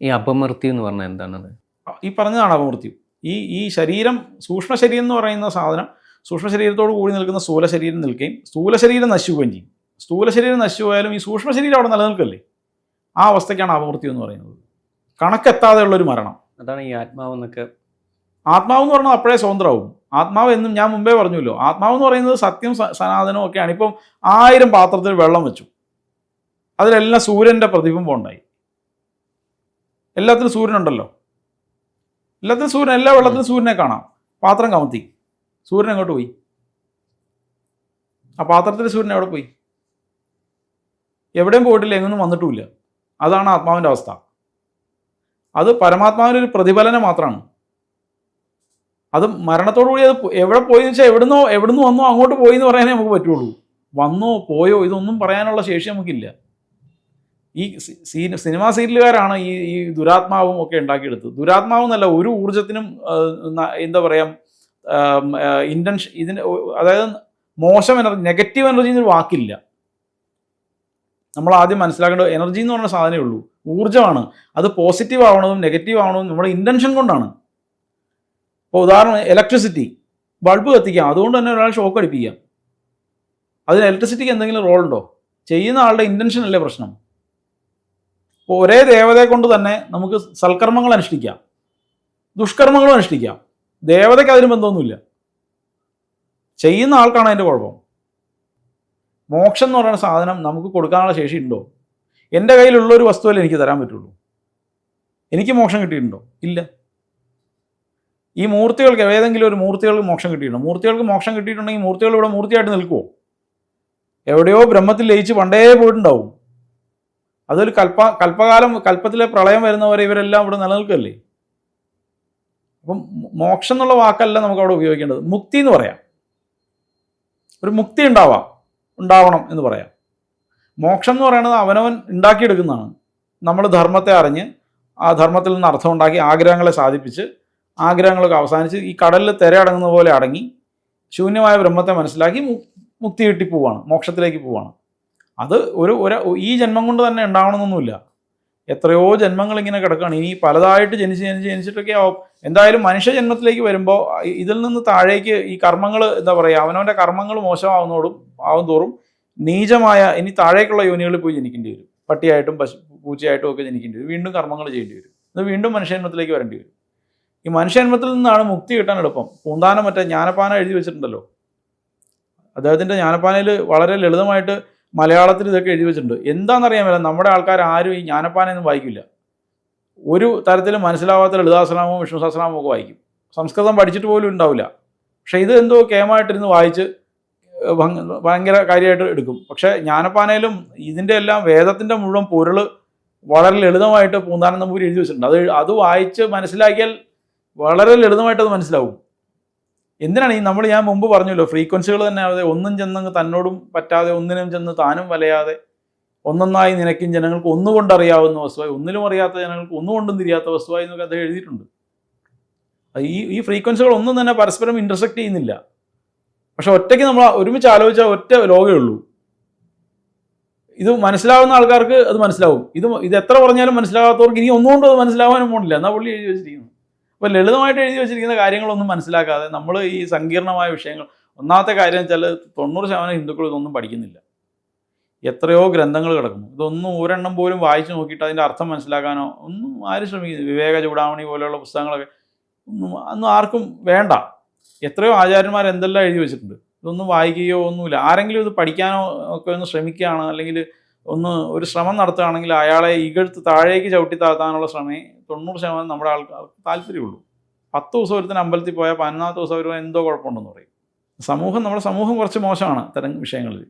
ഈ അപമൃത്യു എന്ന് പറഞ്ഞാൽ എന്താണത്? ഈ പറഞ്ഞതാണ് അപമൃത്യു. ഈ ശരീരം, സൂക്ഷ്മ ശരീരം എന്ന് പറയുന്ന സാധനം സൂക്ഷ്മ ശരീരത്തോട് കൂടി നിൽക്കുന്ന സ്ഥൂല ശരീരം നിൽക്കുകയും സ്ഥൂല ശരീരം നശിക്കുകയും ചെയ്യും. സ്ഥൂല ശരീരം നശിച്ചു പോയാലും ഈ സൂക്ഷ്മ ശരീരം അവിടെ നിലനിൽക്കല്ലേ, ആ അവസ്ഥയ്ക്കാണ് അപമൃത്യു എന്ന് പറയുന്നത്. കണക്കെത്താതെയുള്ളൊരു മരണം. അതാണ് ഈ ആത്മാവെന്നൊക്കെ. ആത്മാവ് എന്ന് പറഞ്ഞാൽ അപ്പോഴേ സ്വതന്ത്രമാവും. ആത്മാവ് എന്നും ഞാൻ മുമ്പേ പറഞ്ഞല്ലോ, ആത്മാവ് എന്ന് പറയുന്നത് സത്യം സനാതനവും ഒക്കെയാണ്. ഇപ്പം 1000 പാത്രത്തിൽ വെള്ളം വെച്ചു, അതിലെല്ലാം സൂര്യൻ്റെ പ്രതിബിംബം ഉണ്ടായി. എല്ലാത്തിലും സൂര്യനുണ്ടല്ലോ, എല്ലാത്തിലും സൂര്യൻ, എല്ലാ വെള്ളത്തിലും സൂര്യനെ കാണാം. പാത്രം കമത്തി, സൂര്യൻ എങ്ങോട്ട് പോയി? ആ പാത്രത്തിൽ സൂര്യൻ എവിടെ പോയി? എവിടെയും പോയിട്ടില്ല, എങ്ങൊന്നും വന്നിട്ടുമില്ല. അതാണ് ആത്മാവിൻ്റെ അവസ്ഥ. അത് പരമാത്മാവിൻ്റെ ഒരു പ്രതിഫലനം മാത്രമാണ്. അത് മരണത്തോടു കൂടി അത് എവിടെ പോയി എന്ന് വെച്ചാൽ എവിടുന്ന് വന്നോ അങ്ങോട്ട് പോയി എന്ന് പറയാനേ നമുക്ക് പറ്റുള്ളൂ. വന്നോ പോയോ ഇതൊന്നും പറയാനുള്ള ശേഷി നമുക്കില്ല. ഈ സിനിമാ സീരിയലുകാരാണ് ഈ ദുരാത്മാവും ഒക്കെ ഉണ്ടാക്കിയെടുത്തത്. ദുരാത്മാവെന്നല്ല, ഒരു ഊർജത്തിനും എന്താ പറയുക, ഇൻറ്റൻഷൻ, ഇതിന് അതായത് മോശം എനർജി, നെഗറ്റീവ് എനർജി എന്നൊരു വാക്കില്ല. നമ്മൾ ആദ്യം മനസ്സിലാക്കേണ്ടത് എനർജി എന്ന് പറഞ്ഞ സാധനമേ ഉള്ളൂ, ഊർജ്ജമാണ്. അത് പോസിറ്റീവ് ആവണതും നെഗറ്റീവ് ആവണതും നമ്മുടെ ഇൻറ്റൻഷൻ കൊണ്ടാണ്. ഇപ്പോൾ ഉദാഹരണം, ഇലക്ട്രിസിറ്റി, ബൾബ് കത്തിക്കാം, അതുകൊണ്ട് തന്നെ ഒരാൾ ഷോക്ക് അടിപ്പിക്കാം. അതിന് ഇലക്ട്രിസിറ്റിക്ക് എന്തെങ്കിലും റോൾ ഉണ്ടോ? ചെയ്യുന്ന ആളുടെ ഇൻറ്റൻഷൻ അല്ലേ പ്രശ്നം. ഇപ്പോൾ ഒരേ ദേവതയെ കൊണ്ട് തന്നെ നമുക്ക് സൽക്കർമ്മങ്ങൾ അനുഷ്ഠിക്കാം, ദുഷ്കർമ്മങ്ങളും അനുഷ്ഠിക്കാം. ദേവതയ്ക്ക് അതിന് ബന്ധമൊന്നുമില്ല, ചെയ്യുന്ന ആൾക്കാണ് അതിൻ്റെ കുഴപ്പം. മോക്ഷം എന്ന് പറയുന്ന സാധനം നമുക്ക് കൊടുക്കാനുള്ള ശേഷി ഉണ്ടോ? എൻ്റെ കയ്യിലുള്ളൊരു വസ്തുവല്ലേ എനിക്ക് തരാൻ പറ്റുള്ളൂ. എനിക്ക് മോക്ഷം കിട്ടിയിട്ടുണ്ടോ? ഇല്ല. ഈ മൂർത്തികൾക്ക്, ഏതെങ്കിലും ഒരു മൂർത്തികൾക്ക് മോക്ഷം കിട്ടിയിട്ടുണ്ടോ? മൂർത്തികൾക്ക് മോക്ഷം കിട്ടിയിട്ടുണ്ടെങ്കിൽ മൂർത്തികൾ ഇവിടെ മൂർത്തിയായിട്ട് നിൽക്കുമോ? എവിടെയോ ബ്രഹ്മത്തിൽ ലയിച്ച് പണ്ടേ പോയിട്ടുണ്ടാവും. അതൊരു കൽപ്പത്തിലെ പ്രളയം വരുന്നവരെ ഇവരെല്ലാം ഇവിടെ നിലനിൽക്കല്ലേ. അപ്പം മോക്ഷം എന്നുള്ള വാക്കല്ല നമുക്ക് അവിടെ ഉപയോഗിക്കേണ്ടത്. മുക്തി എന്ന് പറയാം. ഒരു മുക്തി ഉണ്ടാവണം എന്ന് പറയാം. മോക്ഷം എന്ന് പറയുന്നത് അവനവൻ ഉണ്ടാക്കിയെടുക്കുന്നതാണ്. നമ്മൾ ധർമ്മത്തെ അറിഞ്ഞ് ആ ധർമ്മത്തിൽ നിന്ന് അർത്ഥം ഉണ്ടാക്കി ആഗ്രഹങ്ങളെ സാധിപ്പിച്ച് ആഗ്രഹങ്ങളൊക്കെ അവസാനിച്ച് ഈ കടലിൽ തിരയടങ്ങുന്ന പോലെ അടങ്ങി ശൂന്യമായ ബ്രഹ്മത്തെ മനസ്സിലാക്കി മുക്തി കിട്ടി പോവാണ്, മോക്ഷത്തിലേക്ക് പോവാണ്. അത് ഈ ജന്മം കൊണ്ട് തന്നെ ഉണ്ടാവണമെന്നൊന്നുമില്ല. എത്രയോ ജന്മങ്ങൾ ഇങ്ങനെ കിടക്കുകയാണ്. ഇനി പലതായിട്ട് ജനിച്ചിട്ടൊക്കെ ആവും. എന്തായാലും മനുഷ്യ ജന്മത്തിലേക്ക് വരുമ്പോൾ ഇതിൽ നിന്ന് താഴേക്ക് ഈ കർമ്മങ്ങൾ, എന്താ പറയുക, അവനവൻ്റെ കർമ്മങ്ങൾ ആവും തോറും നീചമായ ഇനി താഴേക്കുള്ള യോനികളിൽ പോയി ജനിക്കേണ്ടി വരും. പട്ടിയായിട്ടും പൂച്ചയായിട്ടും ഒക്കെ ജനിക്കേണ്ടി വരും. വീണ്ടും കർമ്മങ്ങൾ ചെയ്യേണ്ടി വരും. ഇത് വീണ്ടും മനുഷ്യജന്മത്തിലേക്ക് വരേണ്ടി വരും. ഈ മനുഷ്യജന്മത്തിൽ നിന്നാണ് മുക്തി കിട്ടാൻ എളുപ്പം. പൂന്താനം മറ്റേ ജ്ഞാനപ്പാന എഴുതി വെച്ചിട്ടുണ്ടല്ലോ, അദ്ദേഹത്തിൻ്റെ ജ്ഞാനപ്പാനയിൽ വളരെ ലളിതമായിട്ട് മലയാളത്തിൽ ഇതൊക്കെ എഴുതി വെച്ചിട്ടുണ്ട്. എന്താണെന്നറിയാൻ മേല, നമ്മുടെ ആൾക്കാർ ആരും ഈ ജ്ഞാനപ്പാനയൊന്നും വായിക്കില്ല. ഒരു തരത്തിലും മനസ്സിലാവാത്ത ലളിതാസനാമവും വിഷ്ണു സഹസ്രനാമവും ഒക്കെ വായിക്കും. സംസ്കൃതം പഠിച്ചിട്ട് പോലും ഉണ്ടാവില്ല. പക്ഷേ ഇത് എന്തോ കേമായിട്ടിരുന്ന് വായിച്ച് ഭയങ്കര കാര്യമായിട്ട് എടുക്കും. പക്ഷേ ജ്ഞാനപ്പാനയിലും ഇതിൻ്റെ എല്ലാം വേദത്തിൻ്റെ മുഴുവൻ പൊരുൾ വളരെ ലളിതമായിട്ട് പൂന്താനം നമ്പൂരി എഴുതി വെച്ചിട്ടുണ്ട്. അത് വായിച്ച് മനസ്സിലാക്കിയാൽ വളരെ ലളിതമായിട്ട് അത് മനസ്സിലാവും. എന്തിനാണ് ഞാൻ മുമ്പ് പറഞ്ഞല്ലോ, ഫ്രീക്വൻസികൾ തന്നെ ആവാതെ ഒന്നും ചെന്നങ്ങ് തന്നോടും പറ്റാതെ ഒന്നിനും ചെന്ന് താനും വലയാതെ ഒന്നൊന്നായി നിനക്കും ജനങ്ങൾക്ക് ഒന്നുകൊണ്ടറിയാവുന്ന വസ്തുവായി ഒന്നിലും അറിയാത്ത ജനങ്ങൾക്ക് ഒന്നുകൊണ്ടും തിരിയാത്ത വസ്തുവായി എന്നൊക്കെ അദ്ദേഹം എഴുതിയിട്ടുണ്ട്. ഈ ഫ്രീക്വൻസികൾ ഒന്നും തന്നെ പരസ്പരം ഇൻ്റർസെക്റ്റ് ചെയ്യുന്നില്ല. പക്ഷെ ഒറ്റയ്ക്ക് നമ്മൾ ഒരുമിച്ച് ആലോചിച്ചാൽ ഒറ്റ ലോകമേ ഉള്ളൂ. ഇത് മനസ്സിലാവുന്ന ആൾക്കാർക്ക് അത് മനസ്സിലാവും. ഇത് എത്ര പറഞ്ഞാലും മനസ്സിലാകാത്തവർക്ക് ഇനി ഒന്നുകൊണ്ടും അത് മനസ്സിലാവാനും പോണില്ല. എന്നാ പുള്ളി എഴുതി വെച്ചിരിക്കുന്നു. അപ്പോൾ ലളിതമായിട്ട് എഴുതി വെച്ചിരിക്കുന്ന കാര്യങ്ങളൊന്നും മനസ്സിലാക്കാതെ നമ്മൾ ഈ സങ്കീർണമായ വിഷയങ്ങൾ, ഒന്നാമത്തെ കാര്യം വെച്ചാൽ 90% ഹിന്ദുക്കൾ ഇതൊന്നും പഠിക്കുന്നില്ല. എത്രയോ ഗ്രന്ഥങ്ങൾ കിടക്കുന്നു. ഇതൊന്നും ഒരെണ്ണം പോലും വായിച്ചു നോക്കിയിട്ട് അതിൻ്റെ അർത്ഥം മനസ്സിലാക്കാനോ ഒന്നും ആരും ശ്രമിക്കുന്നില്ല. വിവേക ചൂടാമണി പോലെയുള്ള പുസ്തകങ്ങളൊക്കെ ഒന്നും ആർക്കും വേണ്ട. എത്രയോ ആചാര്യന്മാർ എന്തെല്ലാം എഴുതി വെച്ചിട്ടുണ്ട്. ഇതൊന്നും വായിക്കുകയോ ഒന്നുമില്ല. ആരെങ്കിലും ഇത് പഠിക്കാനോ ഒക്കെ ഒന്ന് ശ്രമിക്കുകയാണ്, അല്ലെങ്കിൽ ഒരു ശ്രമം നടത്തുകയാണെങ്കിൽ അയാളെ ഇകഴ്ത്ത് താഴേക്ക് ചവിട്ടി താഴ്ത്താനുള്ള ശ്രമേ 90% നമ്മുടെ ആൾക്കാർക്ക് താല്പര്യമുള്ളൂ. 10 ദിവസം ഒരുത്തിന് അമ്പലത്തിൽ പോയാൽ 11ാമത്തെ ദിവസം അവർ എന്തോ കുഴപ്പമുണ്ടെന്ന് പറയും. നമ്മുടെ സമൂഹം കുറച്ച് മോശമാണ് ഇത്തരം വിഷയങ്ങളിൽ.